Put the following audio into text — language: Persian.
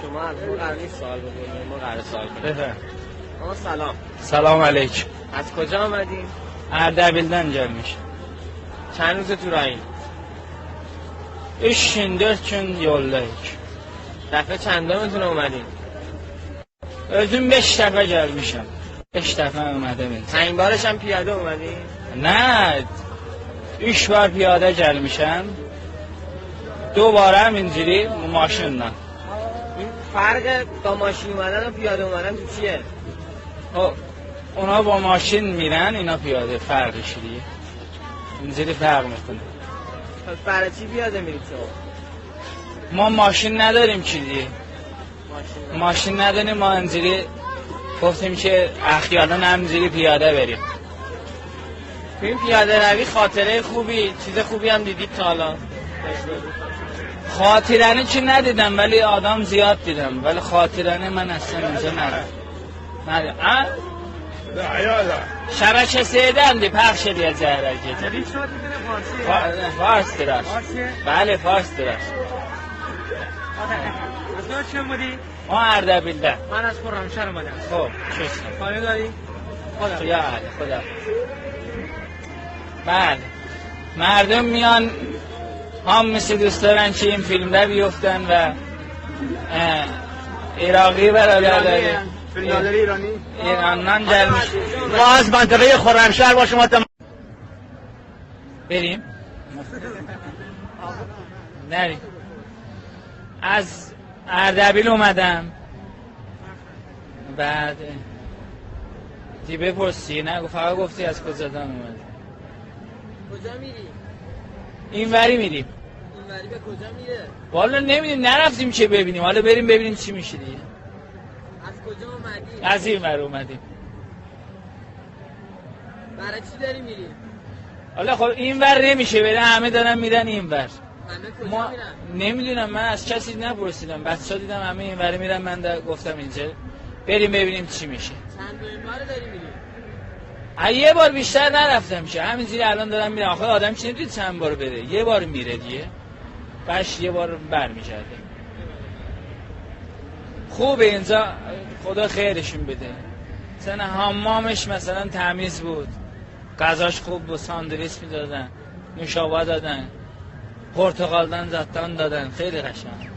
شما از ما قرار نیست سوال بکنیم، ما قرار سوال کنیم. بفرم. آقا سلام. سلام علیکم. از کجا آمدین؟ اردبیل'den gelmiş. چند روز تو راهین؟ 3 gün 4 gün yoldayıq. دفعه چندمتون اومدین؟ Özüm 5 dəfə gəlmişəm. 5 dəfə اومدم اینجا. این بارش هم پیاده اومدین؟ نه 3 بار پیاده gəlmişəm. 2 بار هم اینجوری ماشینla. این فرق با ماشین اومدن و پیاده اومدن تو چیه؟ اونا با ماشین میرن، اینا پیاده، فرقش دیگه. اینجوری فرق میکنه. پس برای چی پیاده میرید شما؟ ما ماشین نداریم که دیگه. ماشین نداریم، ما اینجوری گفتیم که اخیالا همینجوری پیاده بریم. تو این پیاده روی خاطره خوبی، چیز خوبی هم دیدید تا حالا؟ خاطرانه چی ندیدم ولی آدم زیاد دیدم، ولی خاطرانه من اصلا اینجا ندیدم. شبکه 3'dendi پخش edileceği gece. Fars tıraş. بله فارس tıraş. از دو چه بودی؟ ما اردبیل'den. من از خرمشهر اومدم. خب چشم. خانه داری؟ خدا. بله. مردم میان همسی دوست دارن که این فیلم‌ها بیفتن و عراقی برادرای فیلمبردار ایرانی؟ ایرانdan gelmiş. ما از منطقه خرمشهر با شما بریم. نریم. از اردبیل اومدم. بعد دی بپرسی، نه فقط گفتی از کجاdan اومدی. کجا میری؟ این وری میریم. این وری به کجا میره؟ والا نمیدونیم، نرفتیم چه ببینیم، حالا بریم ببینیم چی میشه دیگه. از کجا اومدی؟ از این ور اومدیم. برای چی داری میری؟ حالا خب این ور نمیشه بره، همه دارن میرن این ور. همه کجا ما میرن؟ نمیدونم، من از کسی نپرسیدم، بچه‌ها دیدم همه این ور میرن، من گفتم اینجا بریم ببینیم چی میشه. چند دویم بار داری میری؟ یه بار بیشتر نرفتم که همینجوری الان دارم میرم. آخه آدم چه نمیدونه چند بار بره، یه بار میره دیگه، بعدش یه بار برمیگرده. خوبه اینجا، خدا خیرشون بده. مثلا حمامش مثلا تمیز بود، غذاش خوب بود، ساندویچ میدادن، نوشابه دادن، پرتقالدان زدن دادن، خیلی قشنگ.